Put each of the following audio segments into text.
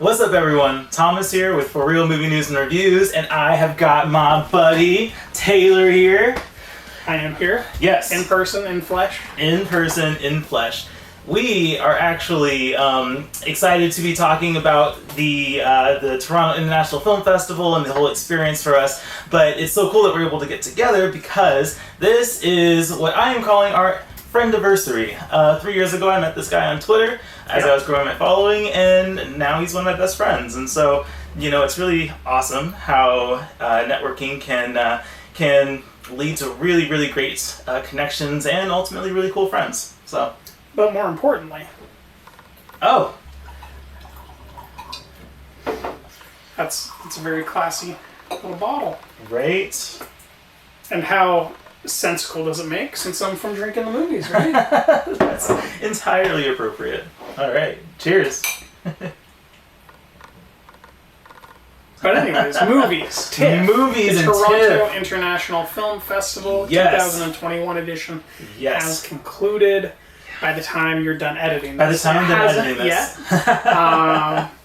What's up, everyone? Thomas here with ForReel Movie News and Reviews, and I have got my buddy Taylor here. I am here. Yes. In person, in flesh. In person, in flesh. We are actually excited to be talking about the Toronto International Film Festival and the whole experience for us, but it's so cool that we're able to get together because this is what I am calling our friendiversary. 3 years ago I met this guy on Twitter as I was growing my following, and now he's one of my best friends. And so, you know, it's really awesome how networking can lead to really, really great connections and ultimately really cool friends. So. But more importantly... Oh! That's a very classy little bottle. Right. And how sensical does it make since I'm from drinking the movies, right? That's entirely appropriate. Alright, cheers. But anyways, movies. TIFF. Movies the and Toronto TIFF. International Film Festival 2021 edition has concluded. By the time you're done editing this. By the time I'm done editing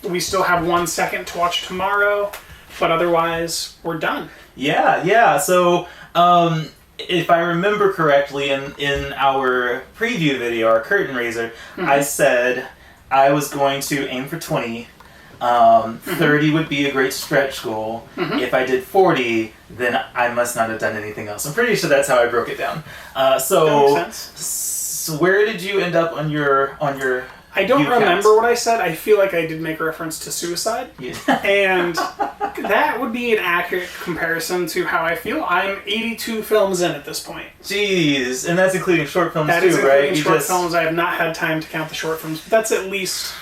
this. We still have 1 second to watch tomorrow, but otherwise, we're done. Yeah. So, if I remember correctly, in our preview video, our curtain raiser, I said I was going to aim for 20. 30 would be a great stretch goal. If I did 40, then I must not have done anything else. I'm pretty sure that's how I broke it down. So that makes sense. So where did you end up on your I don't remember what I said. I feel like I did make a reference to suicide. Yeah. And that would be an accurate comparison to how I feel. I'm 82 films in at this point. Jeez. And that's including short films too, right? That is including short films. I have not had time to count the short films. But that's at least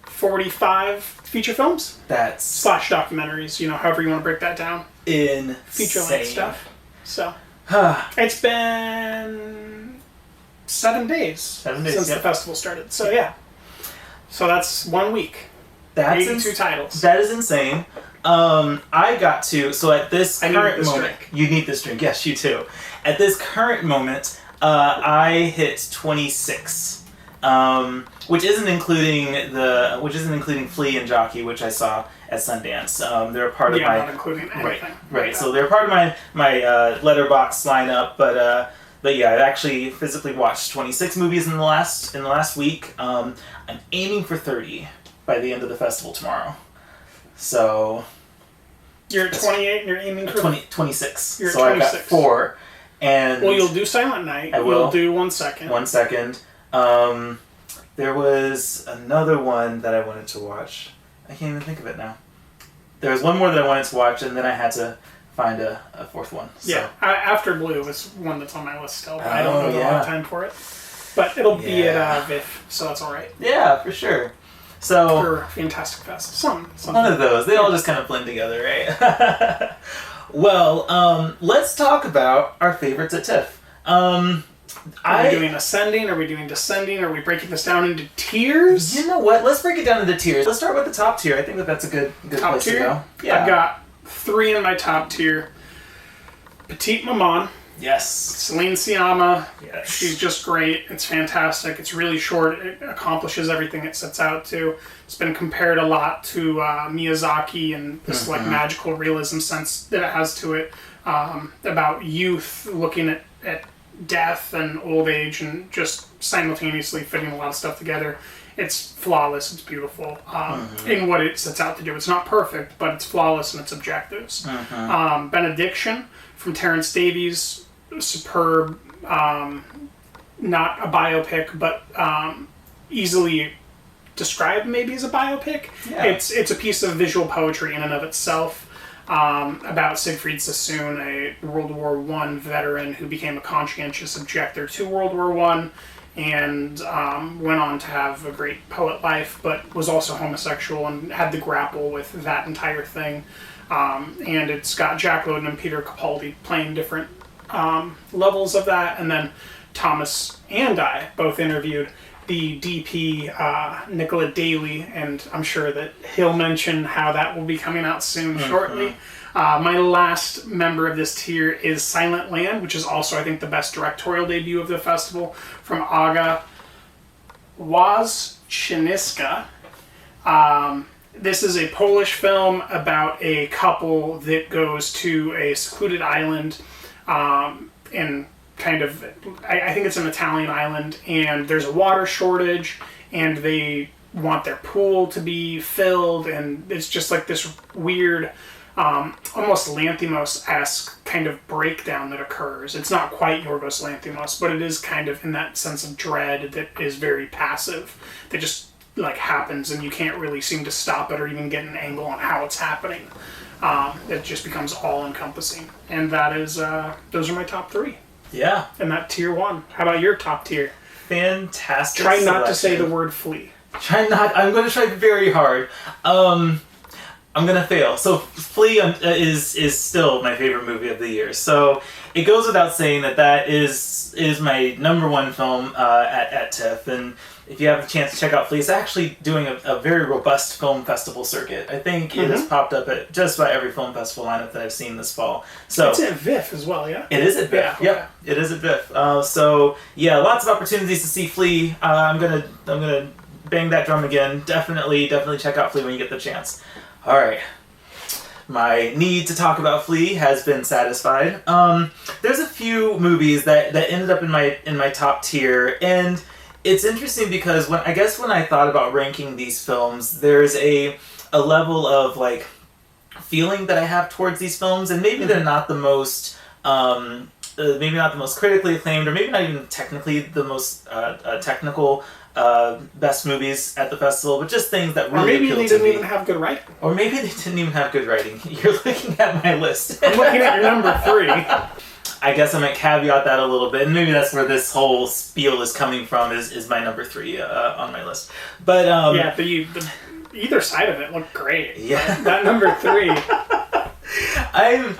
45 feature films. That's... Slash documentaries, you know, however you want to break that down. Insane. Feature-length stuff. So, it's been... 7 days since the festival started. So yeah. So that's 1 week. That's 82 titles. That is insane. I got to, so at this current moment, you need this drink. Yes, you too. At this current moment, I hit 26. Which isn't including Flea and Jockey, which I saw at Sundance. They're a part of my not including anything. Right. So they're part of my Letterboxd lineup, but yeah, I've actually physically watched 26 movies in the last week. I'm aiming for 30 by the end of the festival tomorrow. So you're at 28 and you're aiming for 26. You're at 26. So I've got 4. And well, you'll do Silent Night. I will. You'll do 1 second. 1 second. There was another one that I wanted to watch. I can't even think of it now. There was one more that I wanted to watch, and then I had to find a fourth one. So. Yeah, After Blue is one that's on my list still. But I don't know if I'll have time for it. But it'll be at VIFF, so that's all right. Yeah, for sure. So or Fantastic Fest. Something. One of those. They all just kind of blend together, right? Well, let's talk about our favorites at TIFF. Are we doing ascending? Are we doing descending? Are we breaking this down into tiers? You know what? Let's break it down into tiers. Let's start with the top tier. I think that's a good place to go. Yeah. I've got 3 in my top tier. Petite Maman. Yes. Celine Sciamma. Yes. She's just great. It's fantastic. It's really short. It accomplishes everything it sets out to. It's been compared a lot to Miyazaki and this like magical realism sense that it has to it about youth looking at death and old age and just simultaneously fitting a lot of stuff together. It's flawless. It's beautiful in what it sets out to do. It's not perfect, but it's flawless in its objectives. Benediction from Terrence Davies, superb. Not a biopic, but easily described maybe as a biopic. Yeah. It's a piece of visual poetry in and of itself. About Siegfried Sassoon, a World War I veteran who became a conscientious objector to World War I and went on to have a great poet life, but was also homosexual and had to grapple with that entire thing. And it's got Jack Lowden and Peter Capaldi playing different levels of that. And then Thomas and I both interviewed the DP, Nicola Daly, and I'm sure that he'll mention how that will be coming out soon shortly. My last member of this tier is Silent Land, which is also, I think, the best directorial debut of the festival, from Aga Wazchiniska. This is a Polish film about a couple that goes to a secluded island in kind of, I think it's an Italian island, and there's a water shortage, and they want their pool to be filled, and it's just like this weird, almost Lanthimos-esque kind of breakdown that occurs. It's not quite Yorgos Lanthimos, but it is kind of in that sense of dread that is very passive, that just like happens and you can't really seem to stop it or even get an angle on how it's happening. It just becomes all encompassing, and that is those are my top 3. Yeah. And that tier 1. How about your top tier? Fantastic. Try not to say the word flea. I'm going to try very hard. I'm going to fail. So Flea is still my favorite movie of the year. So it goes without saying that is my number 1 film at TIFF. And if you have a chance to check out Flea, it's actually doing a very robust film festival circuit. I think it has popped up at just about every film festival lineup that I've seen this fall. So it's at VIFF as well, yeah? It is at VIFF. Yeah, Yep, it is at VIFF. So yeah, lots of opportunities to see Flea. I'm gonna bang that drum again. Definitely check out Flea when you get the chance. All right. My need to talk about Flea has been satisfied. There's a few movies that ended up in my top tier, and it's interesting because when I thought about ranking these films, there's a level of like feeling that I have towards these films, and maybe they're not the most critically acclaimed, or maybe not even technically the most technical best movies at the festival, but just things that really appeal to me. Or maybe they didn't even have good writing. Or maybe they didn't even have good writing. You're looking at my list. I'm looking at your number 3. I guess I might caveat that a little bit, and maybe that's where this whole spiel is coming from. Is my number 3 on my list? But yeah, but either side of it looked great. Yeah, that number 3. I'm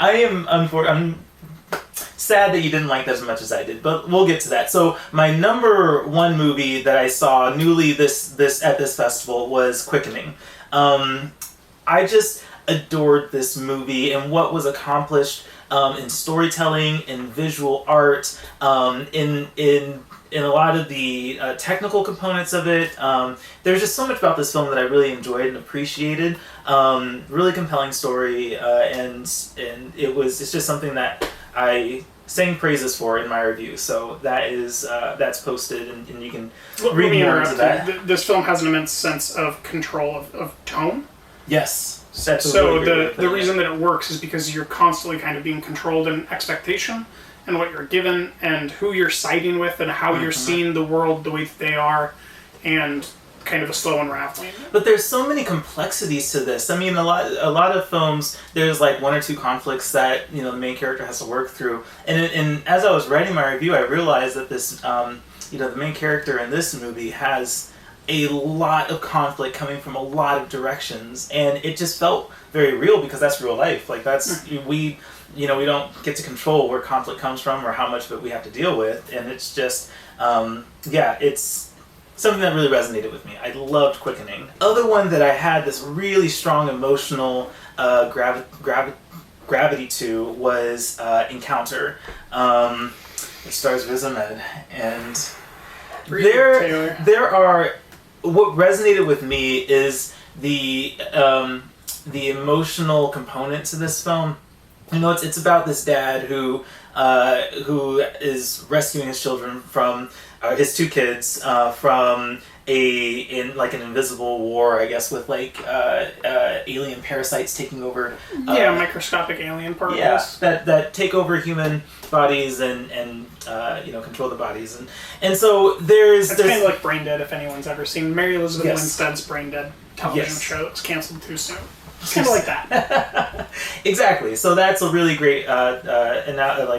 sad that you didn't like that as much as I did, but we'll get to that. So my number 1 movie that I saw newly this at this festival was Quickening. I just adored this movie and what was accomplished in storytelling, in visual art, in a lot of the technical components of it. There's just so much about this film that I really enjoyed and appreciated. Really compelling story, and it's just something that I sang praises for in my review. So that's posted, and you can read more into that. This film has an immense sense of control of tone. Yes. So the reason that it works is because you're constantly kind of being controlled in expectation and what you're given and who you're siding with and how you're seeing the world the way that they are, and kind of a slow unraveling. But there's so many complexities to this. I mean, a lot of films, there's like 1 or 2 conflicts that the main character has to work through. And as I was writing my review, I realized that this the main character in this movie has a lot of conflict coming from a lot of directions, and it just felt very real because that's real life. Like we don't get to control where conflict comes from or how much of it we have to deal with, and it's just it's something that really resonated with me. I loved Quickening. Other one that I had this really strong emotional gravity to was Encounter. It stars Riz Ahmed, and there are. What resonated with me is the emotional component to this film. It's about this dad who is rescuing his children from his 2 kids from an invisible war, I guess, with alien parasites taking over. Microscopic alien particles. Yeah, that take over human bodies and control the bodies, and so there's kind of like Brain Dead, if anyone's ever seen Mary Elizabeth Winstead's Brain Dead television show that was canceled too soon. It's kind of like that. Exactly. So that's a really great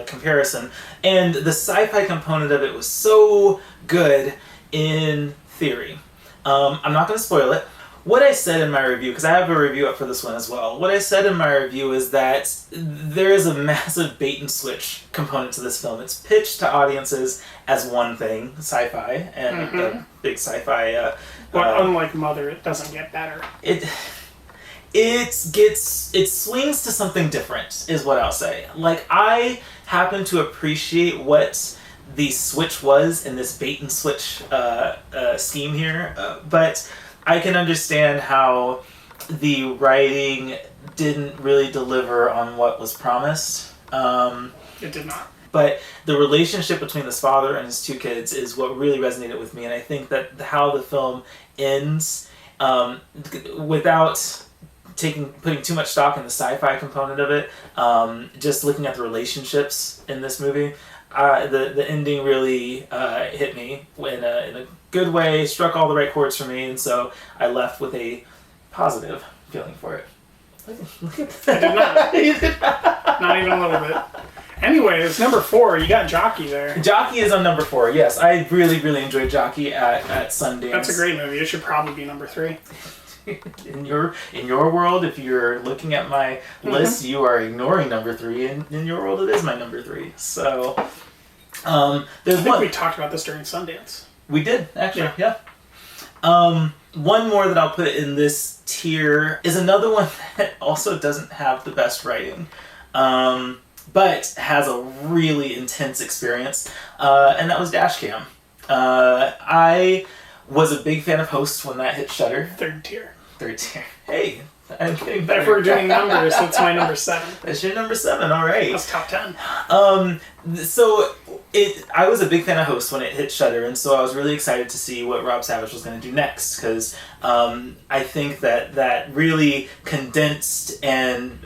comparison, and the sci-fi component of it was so good in theory. I'm not going to spoil it. What I said in my review, because I have a review up for this one as well, what I said in my review is that there is a massive bait and switch component to this film. It's pitched to audiences as one thing, sci-fi, and a big sci-fi... but unlike Mother, it doesn't get better. It swings to something different, is what I'll say. Like, I happen to appreciate what the switch was in this bait and switch scheme here, but I can understand how the writing didn't really deliver on what was promised. It did not. But the relationship between this father and his two kids is what really resonated with me, and I think that how the film ends, without putting too much stock in the sci-fi component of it, just looking at the relationships in this movie, the ending really hit me in a good way, struck all the right chords for me, and so I left with a positive feeling for it. I did not. You did not. Not even a little bit. Anyways, number 4, you got Jockey there. Jockey is on number 4. Yes, I really, really enjoyed Jockey at Sundance. That's a great movie. It should probably be number 3. In your world, if you're looking at my list, you are ignoring number 3, and in your world, it is my number 3. So, there's one. We talked about this during Sundance. We did actually, yeah. One more that I'll put in this tier is another one that also doesn't have the best writing, but has a really intense experience, and that was DASHCAM. I was a big fan of Host when that hit Shudder. Third tier. Hey, I'm getting better. If we're doing numbers, that's my number 7. That's your number 7, all right. That's top 10. So I was a big fan of Host when it hit Shudder, and so I was really excited to see what Rob Savage was going to do next, because I think that really condensed and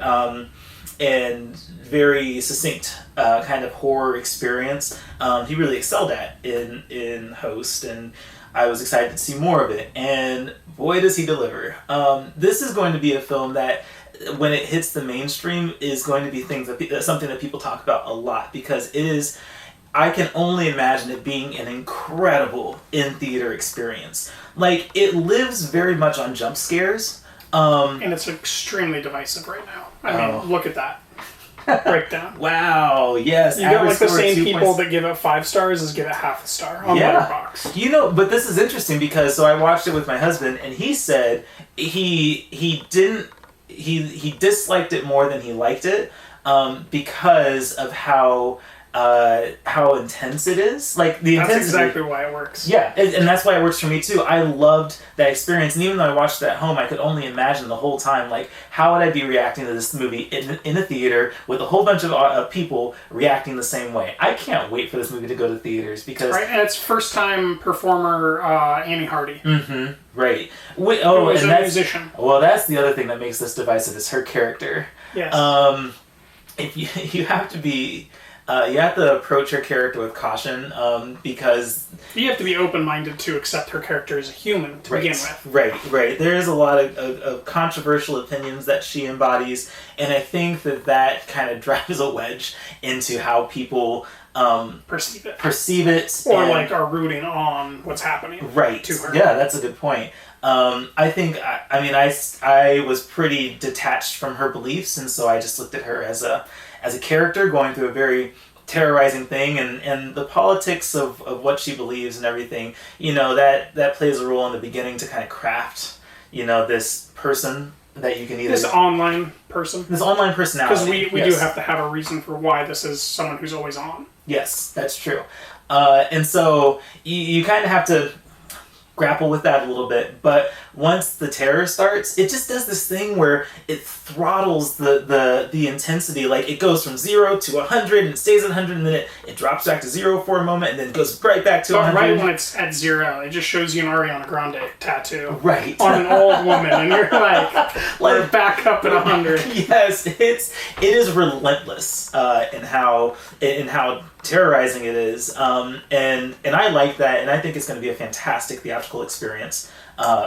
very succinct kind of horror experience he really excelled at in Host, and I was excited to see more of it, and boy does he deliver. This is going to be a film that, when it hits the mainstream, is going to be something that people talk about a lot, because it is, I can only imagine it being an incredible in-theater experience. Like, it lives very much on jump scares. And it's extremely divisive right now. I mean, look at that. Breakdown. Wow, yes. You got like the same people that give it 5 stars as give it half a star on Letterboxd. You know, but this is interesting because I watched it with my husband, and he said he disliked it more than he liked it because of how intense it is. Like the intensity. That's exactly why it works. Yeah, and that's why it works for me too. I loved that experience, and even though I watched it at home, I could only imagine the whole time, like, how would I be reacting to this movie in a theater with a whole bunch of people reacting the same way. I can't wait for this movie to go to theaters, because... Right, and it's first-time performer Annie Hardy. Mm-hmm, right. And that's, musician. Well, that's the other thing that makes this divisive, is her character. Yes. If you have to be... you have to approach her character with caution, because... You have to be open-minded to accept her character as a human to begin with. Right. There is a lot of controversial opinions that she embodies, and I think that kind of drives a wedge into how people perceive it. Or, are rooting on what's happening to her. Yeah, that's a good point. I think, I was pretty detached from her beliefs, and so I just looked at her as a character going through a very terrorizing thing, and the politics of what she believes and everything, that plays a role in the beginning to kind of craft, this person that you can either... This online personality. Because we do have to have a reason for why this is someone who's always on. Yes, that's true. And so you kind of have to grapple with that a little bit, but once the terror starts, it just does this thing where it throttles the intensity. Like, it goes from 0 to 100 and stays at 100, and then it drops back to 0 for a moment, and then goes right back to 100. Right when it's at 0, it just shows you an Ariana Grande tattoo on an old woman, and you're like we're back up at 100. Yes, it is relentless in how terrorizing it is, and I like that, and I think it's going to be a fantastic theatrical experience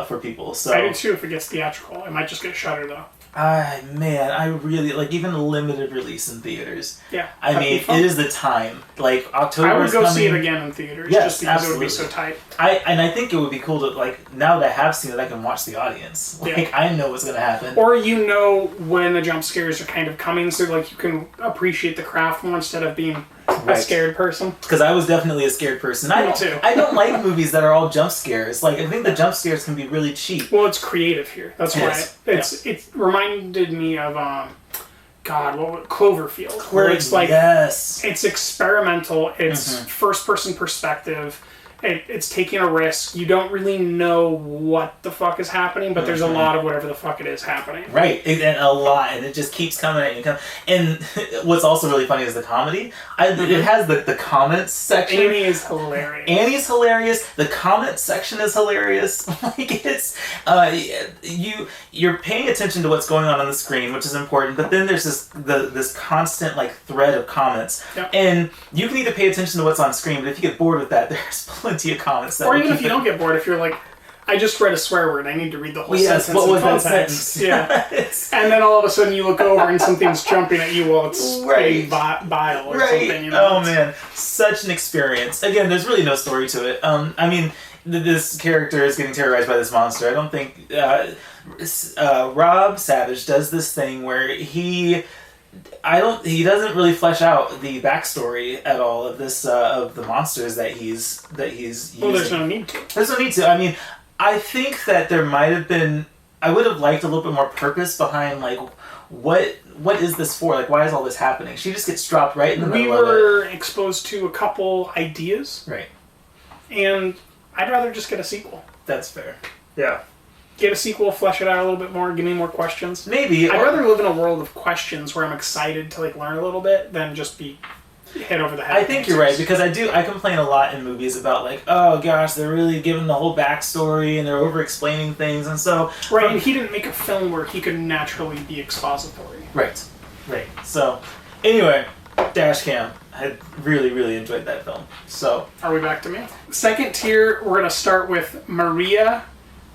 for people. So I do too if it gets theatrical. It might just get Shudder though. Man, I really like even a limited release in theaters. Yeah, it is the time. Like, October. I would go coming. See it again in theaters, yes, just because absolutely. It would be so tight. I think it would be cool to, like, now that I have seen it, I can watch the audience. Like, I know what's gonna happen. Or when the jump scares are kind of coming, so like you can appreciate the craft more instead of being a scared person. Because I was definitely a scared person. I don't like movies that are all jump scares. Like, I think the jump scares can be really cheap. Well, it's creative here. That's why it reminded me of Cloverfield, where it's like it's experimental. It's first person perspective. It's taking a risk. You don't really know what the fuck is happening, but there's a lot of whatever the fuck it is happening. Right, and a lot, and it just keeps coming at you. And what's also really funny is the comedy. It has the comments section. Annie is hilarious. Annie's hilarious. The comment section is hilarious. Like it's you're paying attention to what's going on the screen, which is important. But then there's this constant like thread of comments, and you can either pay attention to what's on screen, but if you get bored with that, there's plenty of comments. That or even if you don't get bored, if you're like, I just read a swear word, I need to read the whole sentence. What was that context. sentence? Yeah. And then all of a sudden you look over and something's jumping at you while it's getting bile or something. You know? Oh man, such an experience. Again, there's really no story to it. I mean, this character is getting terrorized by this monster. I don't think Rob Savage does this thing where he doesn't really flesh out the backstory at all of this of the monsters that he's using. Well, there's no need to. There's no need to. I mean, I think that there might have been. I would have liked a little bit more purpose behind like what is this for? Like, why is all this happening? She just gets dropped right in the middle of it. We were exposed to a couple ideas, right? And I'd rather just get a sequel. That's fair. Yeah. Get a sequel, flesh it out a little bit more, give me more questions. Maybe. I'd rather live in a world of questions where I'm excited to like learn a little bit than just be hit over the head. I think you're right, because I complain a lot in movies about like, oh gosh, they're really giving the whole backstory and they're over explaining things, and so right. And he didn't make a film where he could naturally be expository. Right. So anyway, DASHCAM. I really enjoyed that film. So are we back to me? Second tier, we're gonna start with Maria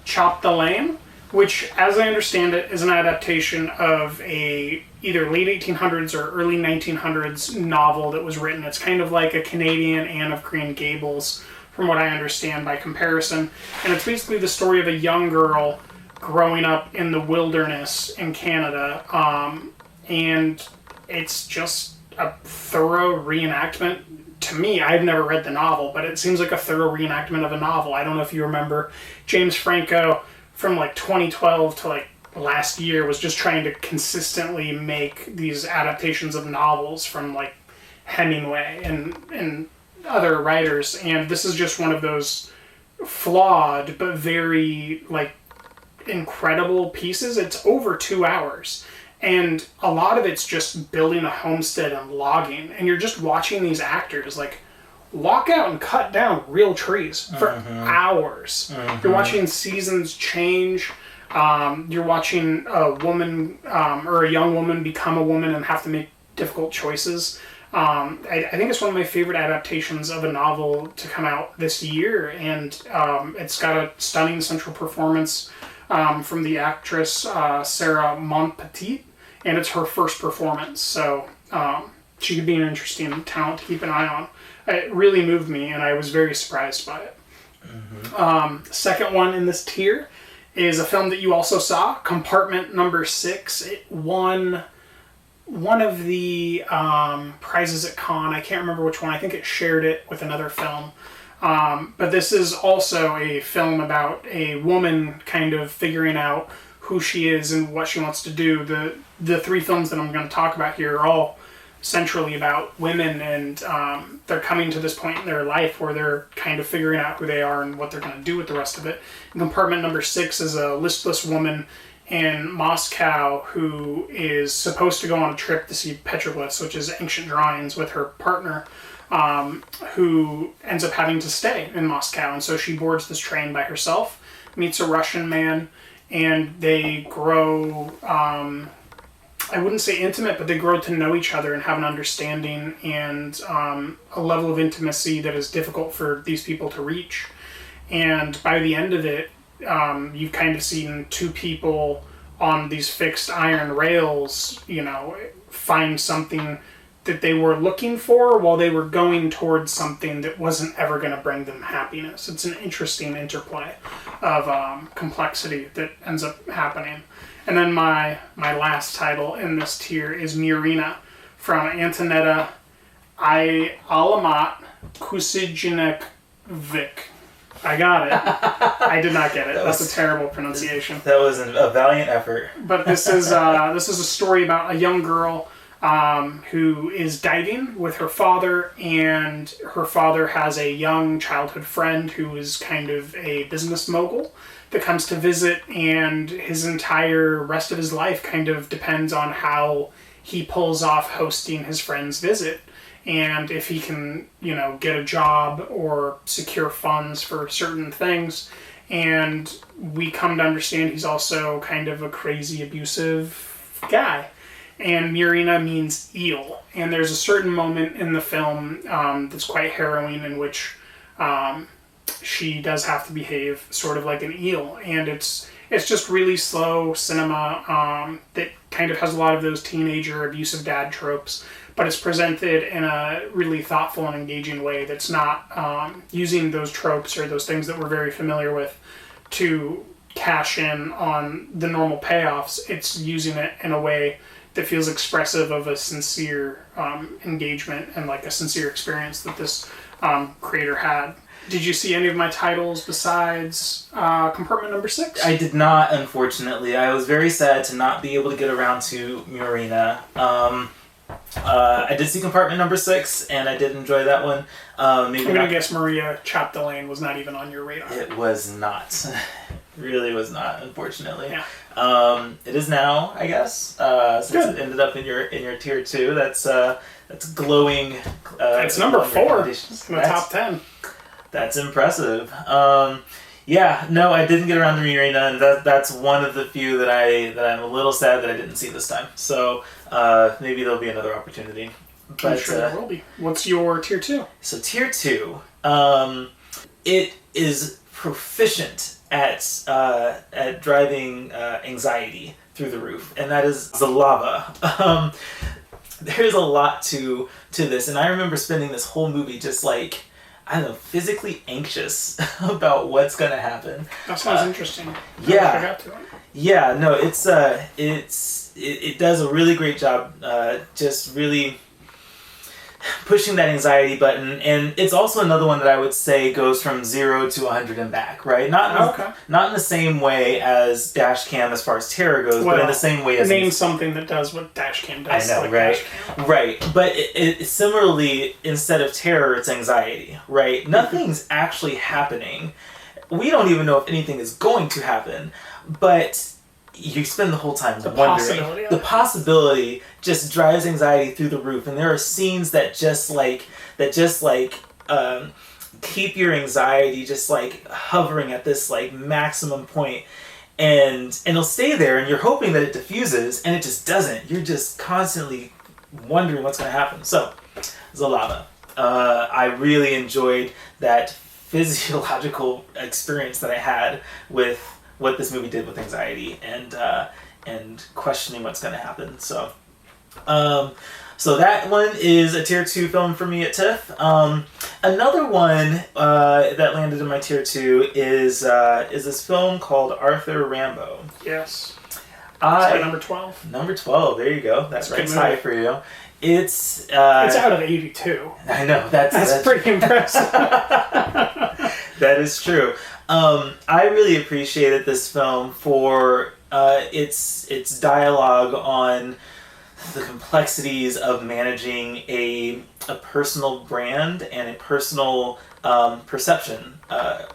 CHAPDELAINE, which, as I understand it, is an adaptation of a either late 1800s or early 1900s novel that was written. It's kind of like a Canadian Anne of Green Gables, from what I understand by comparison. And it's basically the story of a young girl growing up in the wilderness in Canada. And it's just a thorough reenactment. To me, I've never read the novel, but it seems like a thorough reenactment of a novel. I don't know if you remember, James Franco from like 2012 to like last year was just trying to consistently make these adaptations of novels from like Hemingway and other writers, and this is just one of those flawed but very like incredible pieces. It's over 2 hours. And a lot of it's just building a homestead and logging. And you're just watching these actors like walk out and cut down real trees for hours. You're watching seasons change. You're watching a woman or a young woman become a woman and have to make difficult choices. I think it's one of my favorite adaptations of a novel to come out this year. And it's got a stunning central performance from the actress Sarah Montpetit. And it's her first performance, so she could be an interesting talent to keep an eye on. It really moved me, and I was very surprised by it. Second one in this tier is a film that you also saw, Compartment number 6. It won one of the prizes at Cannes. I can't remember which one. I think it shared it with another film. But this is also a film about a woman kind of figuring out who she is and what she wants to do. The three films that I'm going to talk about here are all centrally about women, and they're coming to this point in their life where they're kind of figuring out who they are and what they're going to do with the rest of it. And Compartment number 6 is a listless woman in Moscow who is supposed to go on a trip to see petroglyphs, which is ancient drawings, with her partner, who ends up having to stay in Moscow. And so she boards this train by herself, meets a Russian man, and they grow, I wouldn't say intimate, but they grow to know each other and have an understanding and a level of intimacy that is difficult for these people to reach. And by the end of it, you've kind of seen two people on these fixed iron rails, find something that they were looking for while they were going towards something that wasn't ever going to bring them happiness. It's an interesting interplay of complexity that ends up happening. And then my last title in this tier is Murina from Antonetta Alamat Kusijinek. I got it. I did not get it. That's a terrible pronunciation. That was a valiant effort. But this is a story about a young girl who is diving with her father, and her father has a young childhood friend who is kind of a business mogul that comes to visit, and his entire rest of his life kind of depends on how he pulls off hosting his friend's visit, and if he can, get a job or secure funds for certain things. And we come to understand he's also kind of a crazy, abusive guy. And MURINA means eel. And there's a certain moment in the film that's quite harrowing, in which she does have to behave sort of like an eel. And it's just really slow cinema that kind of has a lot of those teenager abusive dad tropes, but it's presented in a really thoughtful and engaging way that's not using those tropes or those things that we're very familiar with to cash in on the normal payoffs. It's using it in a way that feels expressive of a sincere engagement and like a sincere experience that this creator had. Did you see any of my titles besides Compartment Number 6? I did not, unfortunately. I was very sad to not be able to get around to MURINA. I did see Compartment Number 6, and I did enjoy that one. I'm going to guess Maria CHAPDELAINE was not even on your radar. It was not. Really was not, unfortunately. Yeah. It is now, I guess. Since Good. It ended up in your tier 2. That's glowing. It's number 4 in the recommendations. top 10. That's impressive. Yeah, no, I didn't get around to MURINA, and that's one of the few that I'm a little sad that I didn't see this time. So maybe there'll be another opportunity. But, I'm sure there will be. What's your tier 2? So tier 2, it is proficient at driving anxiety through the roof, and that is ZALAVA. There's a lot to this, and I remember spending this whole movie just like, I don't know, physically anxious about what's gonna happen. That sounds interesting. Yeah. I got to it. Yeah, no, it does a really great job, just really pushing that anxiety button, and it's also another one that I would say goes from 0 to 100 and back, right? Not in the same way as DASHCAM as far as terror goes, but in the same way as name something that does what DASHCAM does. I know, like right? DASHCAM. Right, but it similarly, instead of terror, it's anxiety, right? Nothing's actually happening. We don't even know if anything is going to happen, but you spend the whole time wondering. The possibility just drives anxiety through the roof, and there are scenes that just keep your anxiety just like hovering at this like maximum point, and it'll stay there, and you're hoping that it diffuses, and it just doesn't. You're just constantly wondering what's going to happen. So, ZALAVA, I really enjoyed that physiological experience that I had with what this movie did with anxiety and questioning what's going to happen. So that one is a tier 2 film for me at TIFF. Another one that landed in my tier 2 is this film called RAMBO. Yes. It's number 12. Number 12. There you go. That's right high for you. It's out of 82. I know that's pretty impressive. That is true. I really appreciated this film for its dialogue on the complexities of managing a personal brand and a personal perception,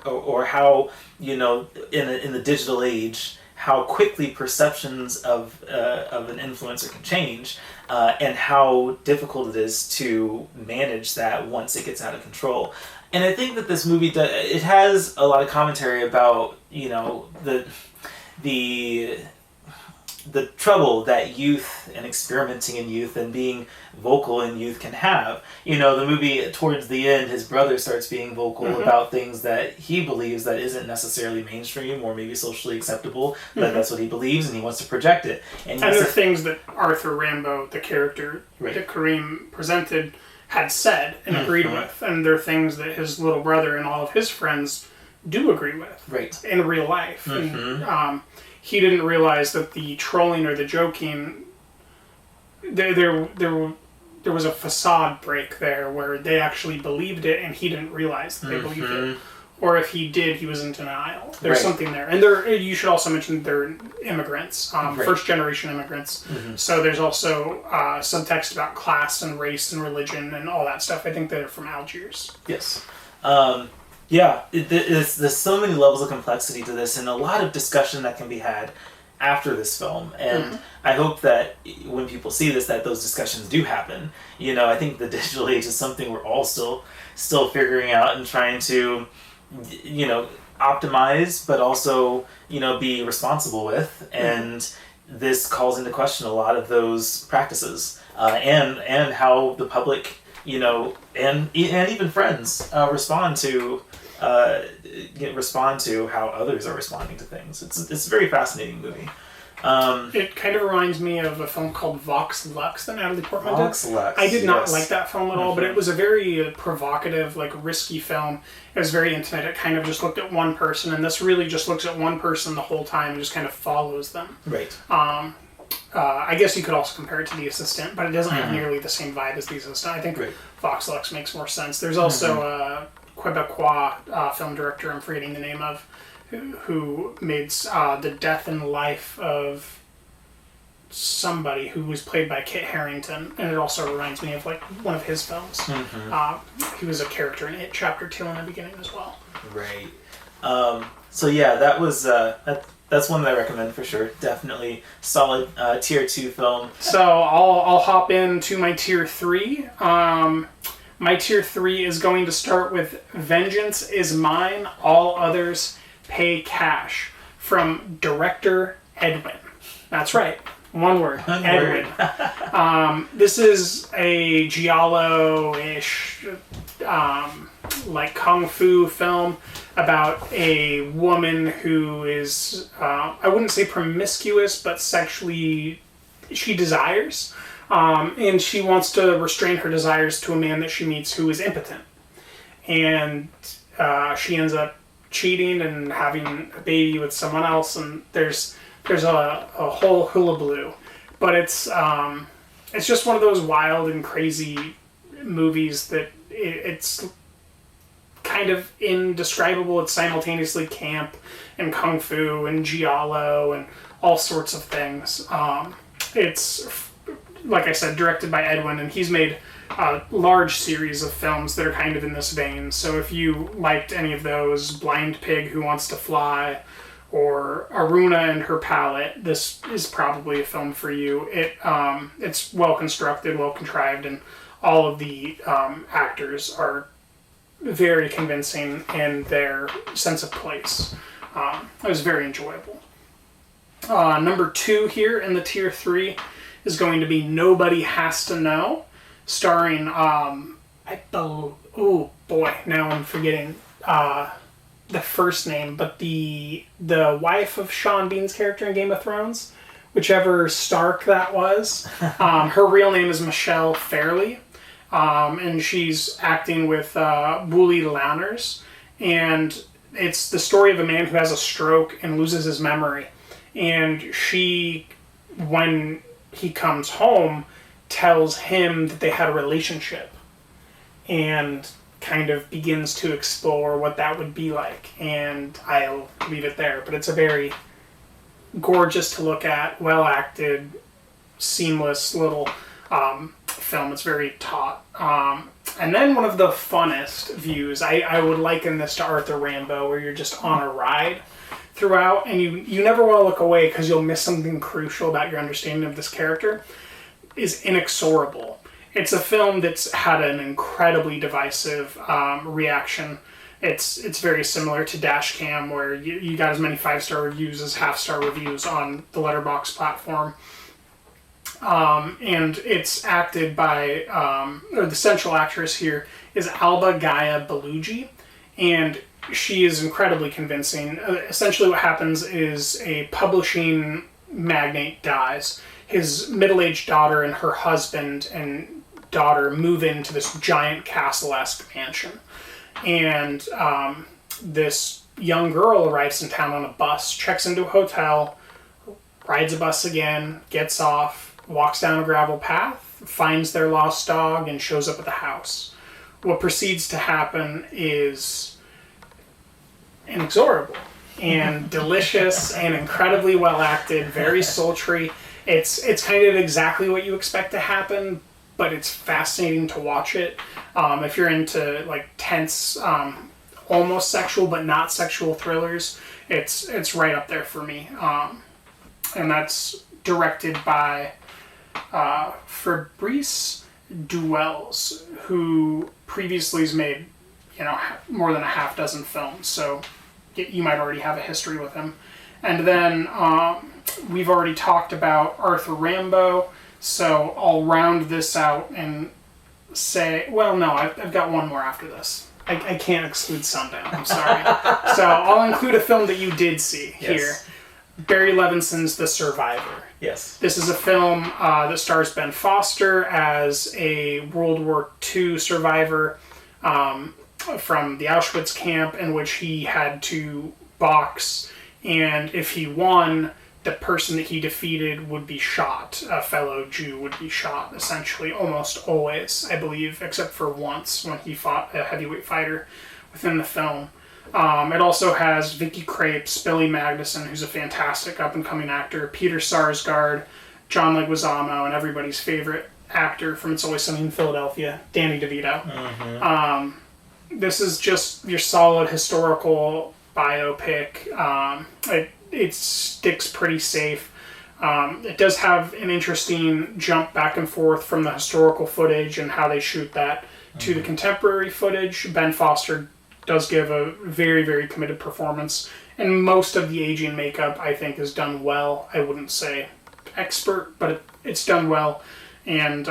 or how, in the digital age, how quickly perceptions of an influencer can change, and how difficult it is to manage that once it gets out of control. And I think that this movie it has a lot of commentary about, the trouble that youth and experimenting in youth and being vocal in youth can have. The movie, towards the end, his brother starts being vocal about things that he believes that isn't necessarily mainstream or maybe socially acceptable, but that's what he believes, and he wants to project it. And there are things that Arthur Rambo, the character that Kareem presented, had said and agreed with, and there are things that his little brother and all of his friends do agree with in real life. And he didn't realize that the trolling or the joking, there was a facade break there where they actually believed it, and he didn't realize that they believed it. or if he did, he was in denial. There's Right. something there. And you should also mention they're immigrants, Right. first-generation immigrants. So there's also subtext about class and race and religion and all that stuff. I think they're from Algiers. Yes. There's so many levels of complexity to this, and a lot of discussion that can be had after this film. And I hope that when people see this, that those discussions do happen. I think the digital age is something we're all still figuring out and trying to, optimize, but also, be responsible with. And this calls into question a lot of those practices, and how the public, and even friends respond to how others are responding to things. It's a very fascinating movie. It kind of reminds me of a film called Vox Lux that Natalie Portman did. Vox Lux, I did not yes. like that film at all, but it was a very provocative, risky film. It was very intimate. It kind of just looked at one person, and this really just looks at one person the whole time and just kind of follows them. Right. I guess you could also compare it to The Assistant, but it doesn't have nearly the same vibe as The Assistant. I think Vox Lux makes more sense. There's also a Quebecois film director, I'm forgetting the name of, who made the death and life of somebody who was played by Kit Harington, and it also reminds me of one of his films. He was a character in It Chapter 2 in the beginning as well. Right. So yeah, that was that's one that I recommend for sure. Definitely solid tier 2 film. So I'll hop into my tier 3. My tier 3 is going to start with Vengeance is Mine, All Others Pay Cash, from director Edwin. That's right. One word. Edwin. This is a giallo-ish, kung fu film about a woman who is, I wouldn't say promiscuous, but sexually, she desires. And she wants to restrain her desires to a man that she meets who is impotent. And she ends up cheating and having a baby with someone else, and there's a whole hullabaloo. But it's just one of those wild and crazy movies that it's kind of indescribable. It's simultaneously camp and kung fu and giallo and all sorts of things. It's, like I said, directed by Edwin, and he's made a large series of films that are kind of in this vein. So if you liked any of those, Blind Pig Who Wants to Fly, or Aruna and Her Palette, this is probably a film for you. It's well constructed, well contrived, and all of the actors are very convincing in their sense of place. It was very enjoyable. Number 2 here in the tier 3 is going to be Nobody Has to Know, starring, oh boy, now I'm forgetting the first name, but the wife of Sean Bean's character in Game of Thrones, whichever Stark that was. Her real name is Michelle Fairley, and she's acting with Wooly Lanners, and it's the story of a man who has a stroke and loses his memory, and she, when he comes home, tells him that they had a relationship, and kind of begins to explore what that would be like, and I'll leave it there. But it's a very gorgeous to look at, well acted, seamless little film. It's very taut. And then one of the funnest views, I would liken this to Arthur Rambo, where you're just on a ride throughout, and you never want to look away because you'll miss something crucial about your understanding of this character, is Inexorable. It's a film that's had an incredibly divisive reaction. It's very similar to DASHCAM, where you got as many 5-star reviews as half-star reviews on the Letterboxd platform. And it's acted by, or the central actress here is Alba Gaia Belugi, and she is incredibly convincing. Essentially what happens is a publishing magnate dies. His middle-aged daughter and her husband and daughter move into this giant castle-esque mansion. And this young girl arrives in town on a bus, checks into a hotel, rides a bus again, gets off, walks down a gravel path, finds their lost dog, and shows up at the house. What proceeds to happen is inexorable and delicious and incredibly well acted, very sultry. It's kind of exactly what you expect to happen, but it's fascinating to watch it. If you're into like tense, almost sexual but not sexual thrillers, it's right up there for me. And that's directed by Fabrice Duels, who previously has made, more than a half dozen films, so you might already have a history with him. And then we've already talked about Arthur Rambo, so I'll round this out and say, well, no, I've got one more after this. I can't exclude Sundown, I'm sorry. So I'll include a film that you did see here. Barry Levinson's The Survivor. Yes. This is a film that stars Ben Foster as a World War II survivor from the Auschwitz camp, in which he had to box, and if he won, the person that he defeated would be shot. A fellow Jew would be shot, essentially, almost always, I believe, except for once when he fought a heavyweight fighter within the film. It also has Vicky Krieps, Billy Magnuson, who's a fantastic up-and-coming actor, Peter Sarsgaard, John Leguizamo, and everybody's favorite actor from It's Always Sunny in Philadelphia, Danny DeVito. Mm-hmm. This is just your solid historical biopic. It sticks pretty safe. It does have an interesting jump back and forth from the historical footage and how they shoot that to the contemporary footage. Ben Foster does give a very, very committed performance, and most of the aging makeup, I think, is done well. I wouldn't say expert, but it's done well, and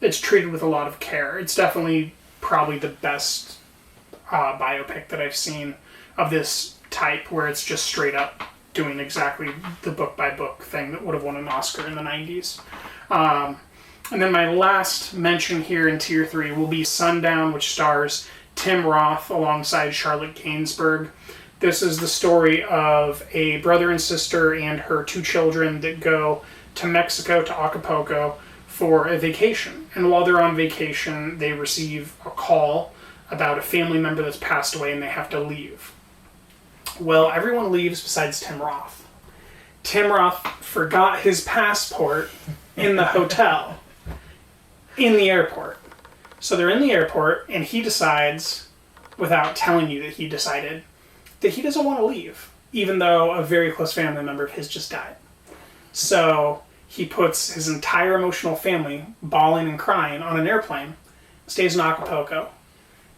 it's treated with a lot of care. It's definitely probably the best biopic that I've seen of this type, where it's just straight up doing exactly the book-by-book thing that would have won an Oscar in the 90s. And then my last mention here in Tier 3 will be Sundown, which stars Tim Roth alongside Charlotte Gainsbourg. This is the story of a brother and sister and her 2 children that go to Mexico, to Acapulco, for a vacation. And while they're on vacation, they receive a call about a family member that's passed away and they have to leave. Well, everyone leaves besides Tim Roth. Tim Roth forgot his passport in the hotel, in the airport. So they're in the airport, and he decides, without telling you that he decided, that he doesn't want to leave, even though a very close family member of his just died. So he puts his entire emotional family, bawling and crying, on an airplane, stays in Acapulco,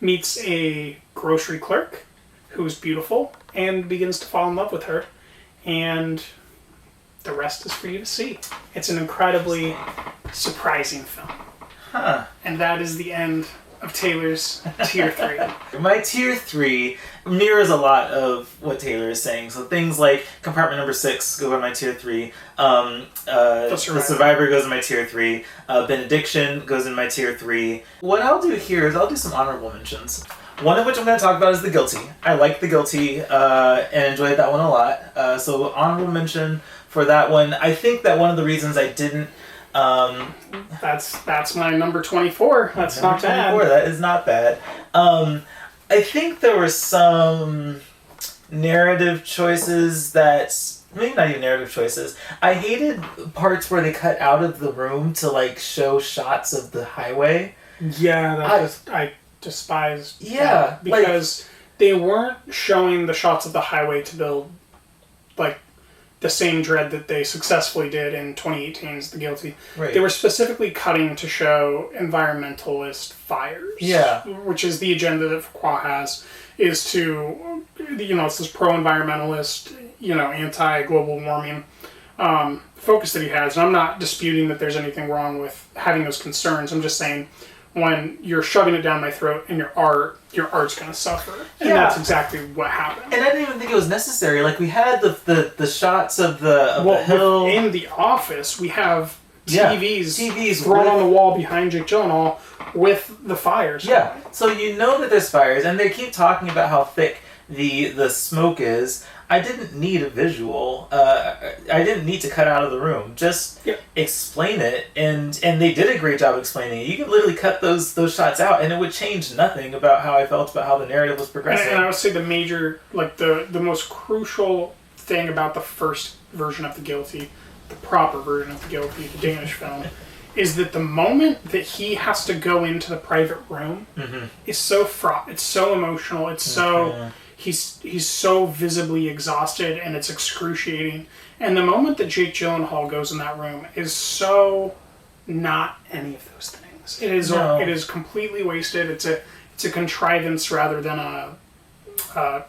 meets a grocery clerk who's beautiful, and begins to fall in love with her, and the rest is for you to see. It's an incredibly surprising film. Huh. And that is the end of Taylor's Tier 3. My Tier 3 mirrors a lot of what Taylor is saying. So things like Compartment Number 6 go in my Tier 3. The Survivor goes in my Tier 3. Benediction goes in my Tier 3. What I'll do here is I'll do some honorable mentions. One of which I'm going to talk about is The Guilty. I like The Guilty and enjoyed that one a lot. So honorable mention for that one. I think that one of the reasons I didn't... That's my number 24. That's not bad. That is not bad. I think there were some narrative choices that... Maybe not even narrative choices. I hated parts where they cut out of the room to like show shots of the highway. Yeah, I despised that, because they weren't showing the shots of the highway to build like the same dread that they successfully did in 2018's The Guilty. Right. They were specifically cutting to show environmentalist fires. Yeah. Which is the agenda that Fuqua has, is to, it's this pro-environmentalist, anti-global warming focus that he has. And I'm not disputing that there's anything wrong with having those concerns. I'm just saying, when you're shoving it down my throat in your art's going to suffer. And that's exactly what happened. And I didn't even think it was necessary. Like, we had the shots of the hill. In the office, we have TVs thrown on the wall behind Jake Gyllenhaal with the fires. Yeah, so you know that there's fires, and they keep talking about how thick the smoke is, I didn't need a visual. I didn't need to cut out of the room. Just explain it, and they did a great job explaining it. You could literally cut those shots out, and it would change nothing about how I felt about how the narrative was progressing. And I would say the major, like the most crucial thing about the first version of The Guilty, the proper version of The Guilty, the Danish film, is that the moment that he has to go into the private room is so fraught. It's so emotional. It's so he's so visibly exhausted, and it's excruciating. And the moment that Jake Gyllenhaal goes in that room is so not any of those things. It is completely wasted. It's a contrivance rather than a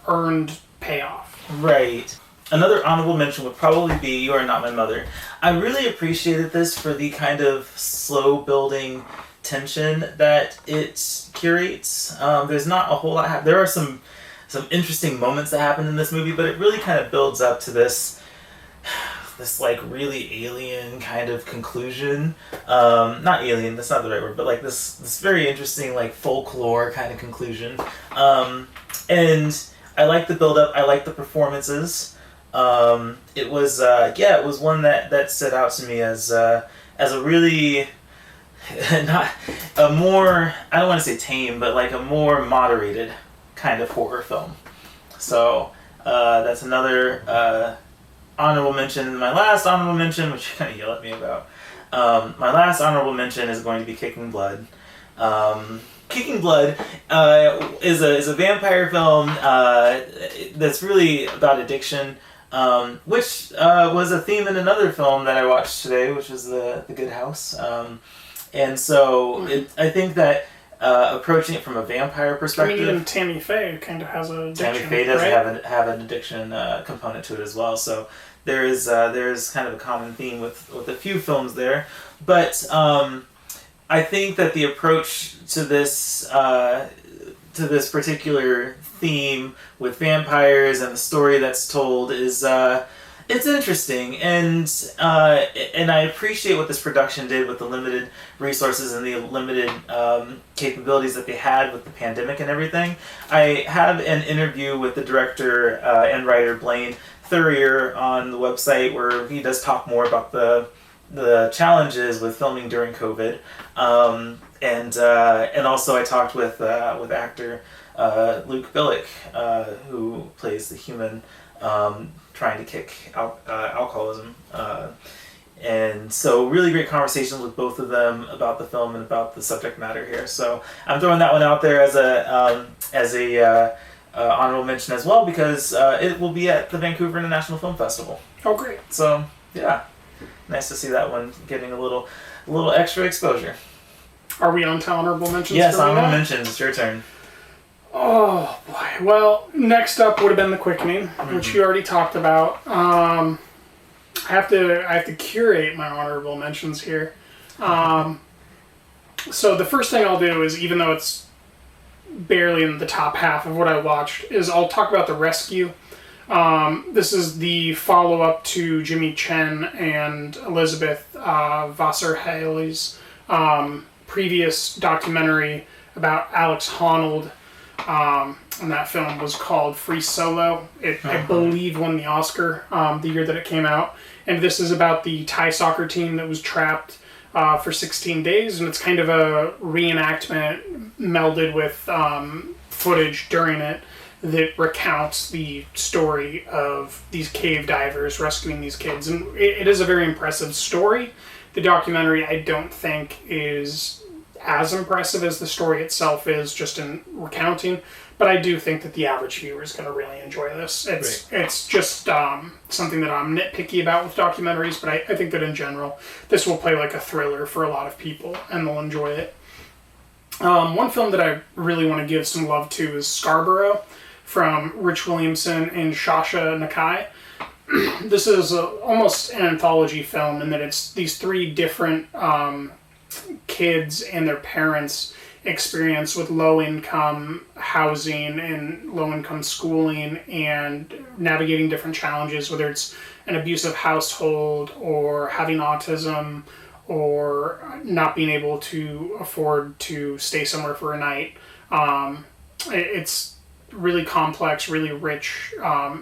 earned payoff. Right. Another honorable mention would probably be You Are Not My Mother. I really appreciated this for the kind of slow building tension that it curates. There's not a whole lot. There are some interesting moments that happen in this movie, but it really kind of builds up to this like really alien kind of conclusion. Not alien, that's not the right word, but like this very interesting like folklore kind of conclusion. And I like the build up. I like the performances. It was one that stood out to me as a really not a more, I don't want to say tame, but like a more moderated kind of horror film. So that's another honorable mention. My last honorable mention, which you're gonna yell at me about, my last honorable mention is going to be Kicking Blood. Kicking Blood is a vampire film that's really about addiction. Which was a theme in another film that I watched today, which was the Good House. And so I think that approaching it from a vampire perspective. I mean, even Tammy Faye kind of has an addiction. Tammy Faye does have an addiction component to it as well. So there is kind of a common theme with a few films there. But I think that the approach to this particular theme with vampires and the story that's told is it's interesting, and I appreciate what this production did with the limited resources and the limited capabilities that they had with the pandemic and everything. I have an interview with the director and writer Blaine Thurier on the website where he does talk more about the challenges with filming during COVID, and also I talked with actor Luke Bilyk, who plays the human trying to kick alcoholism. And so really great conversations with both of them about the film and about the subject matter here. So I'm throwing that one out there as a honorable mention as well, because it will be at the Vancouver International Film Festival. Oh, great. So yeah, nice to see that one getting a little extra exposure. Are we on to honorable mentions? Yes, honorable mentions. It's your turn. Oh boy. Well, next up would have been The Quickening, which you already talked about. I have to curate my honorable mentions here. So the first thing I'll do is, even though it's barely in the top half of what I watched, is I'll talk about The Rescue. This is the follow-up to Jimmy Chen and Elizabeth Wasserheili's previous documentary about Alex Honnold. And that film was called Free Solo. It, I believe, won the Oscar the year that it came out. And this is about the Thai soccer team that was trapped for 16 days. And it's kind of a reenactment melded with footage during it that recounts the story of these cave divers rescuing these kids. And it is a very impressive story. The documentary, I don't think, is as impressive as the story itself is, just in recounting, but I do think that the average viewer is going to really enjoy this. It's just something that I'm nitpicky about with documentaries, but I think that in general, this will play like a thriller for a lot of people, and they'll enjoy it. One film that I really want to give some love to is Scarborough, from Rich Williamson and Shasha Nakai. This is almost an anthology film in that it's these three different kids and their parents' experience with low-income housing and low-income schooling and navigating different challenges, whether it's an abusive household or having autism or not being able to afford to stay somewhere for a night. It's really complex, really rich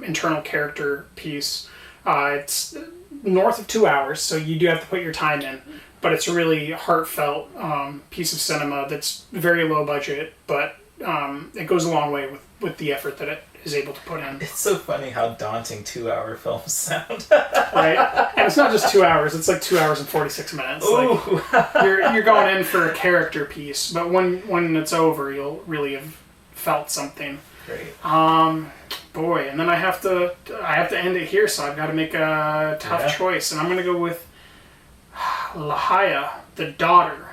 internal character piece. It's north of 2 hours, so you do have to put your time in. But it's a really heartfelt piece of cinema that's very low budget, but it goes a long way with the effort that it is able to put in. It's so funny how daunting 2-hour films sound. Right? And it's not just 2 hours, it's like 2 hours and 46 minutes. Ooh. Like, you're going in for a character piece, but when it's over, you'll really have felt something. Great. Boy, and then I have to end it here, so I've got to make a tough choice, and I'm going to go with Lahia, the daughter,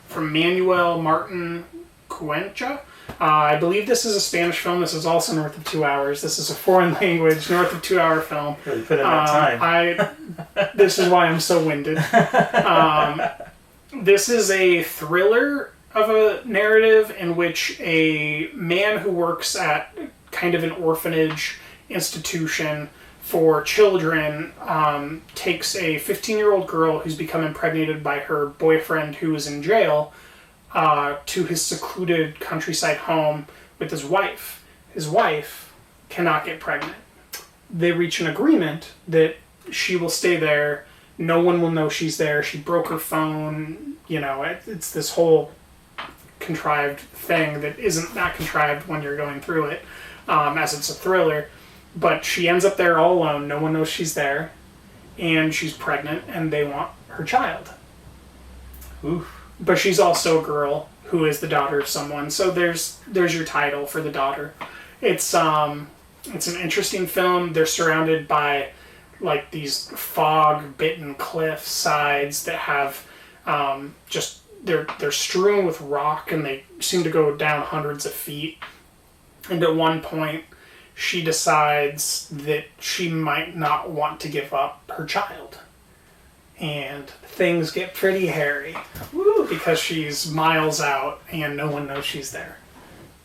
from Manuel Martin Cuenca. I believe this is a Spanish film. This is also north of 2 hours. This is a foreign language, north of 2 hour film. Really put in that time. This is why I'm so winded. This is a thriller of a narrative in which a man who works at kind of an orphanage institution for children takes a 15-year-old girl who's become impregnated by her boyfriend who is in jail to his secluded countryside home with his wife. His wife cannot get pregnant. They reach an agreement that she will stay there. No one will know she's there. She broke her phone. You know, it's this whole contrived thing that isn't that contrived when you're going through it, as it's a thriller. But she ends up there all alone. No one knows she's there. And she's pregnant, and they want her child. Oof. But she's also a girl who is the daughter of someone. So there's your title for the daughter. It's an interesting film. They're surrounded by like these fog-bitten cliff sides that have just they're strewn with rock, and they seem to go down hundreds of feet. And at one point, she decides that she might not want to give up her child. And things get pretty hairy. Woo, because she's miles out and no one knows she's there.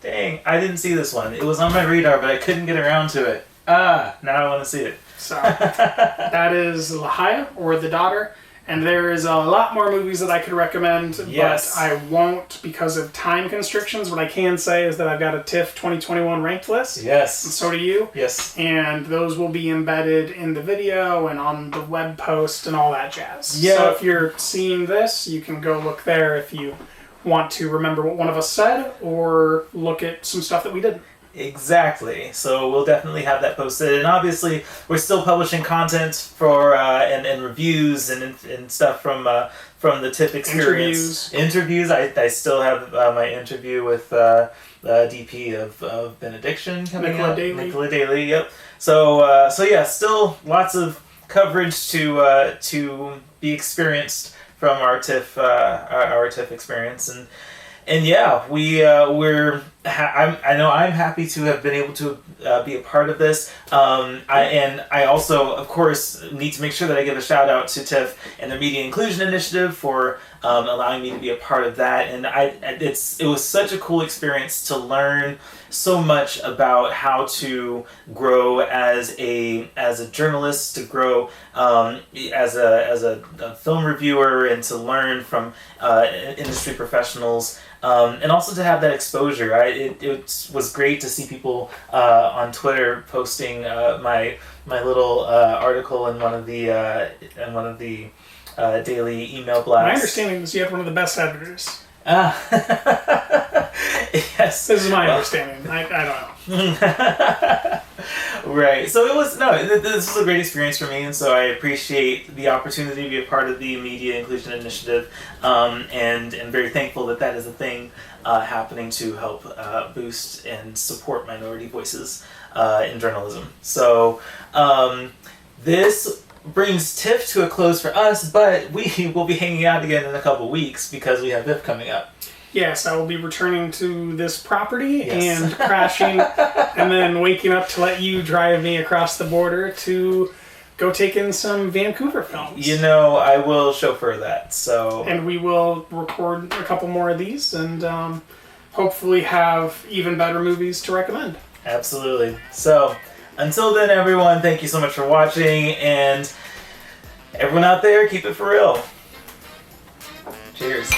Dang, I didn't see this one. It was on my radar, but I couldn't get around to it. Now I want to see it. So, that is Lahia, or The Daughter. And there is a lot more movies that I could recommend, yes, but I won't because of time constrictions. What I can say is that I've got a TIFF 2021 ranked list. Yes. And so do you. Yes. And those will be embedded in the video and on the web post and all that jazz. Yeah. So if you're seeing this, you can go look there if you want to remember what one of us said or look at some stuff that we didn't. Exactly. So we'll definitely have that posted, and obviously we're still publishing content for and reviews and stuff from the TIFF experience. Interviews. I still have my interview with DP of Benediction coming Nicola up. Daly. Nicola Daly. Yep. So yeah, still lots of coverage to be experienced from our TIFF experience, and yeah, I know I'm happy to have been able to be a part of this. I also, of course, need to make sure that I give a shout out to TIFF and their Media Inclusion Initiative for allowing me to be a part of that. And it was such a cool experience to learn so much about how to grow as a journalist, to grow as a film reviewer, and to learn from industry professionals. And also to have that exposure. It was great to see people on Twitter posting my little article in one of the daily email blasts. My understanding is you have one of the best editors. Yes. This is my understanding. I don't know. Right. So this was a great experience for me, and so I appreciate the opportunity to be a part of the Media Inclusion Initiative, and very thankful that is a thing happening to help boost and support minority voices in journalism. So this brings TIFF to a close for us, but we will be hanging out again in a couple weeks because we have TIFF coming up. Yes, I will be returning to this property Yes. and crashing and then waking up to let you drive me across the border to go take in some Vancouver films. You know, I will chauffeur that, so... And we will record a couple more of these and hopefully have even better movies to recommend. Absolutely. So, until then, everyone, thank you so much for watching, and everyone out there, keep it for real. Cheers.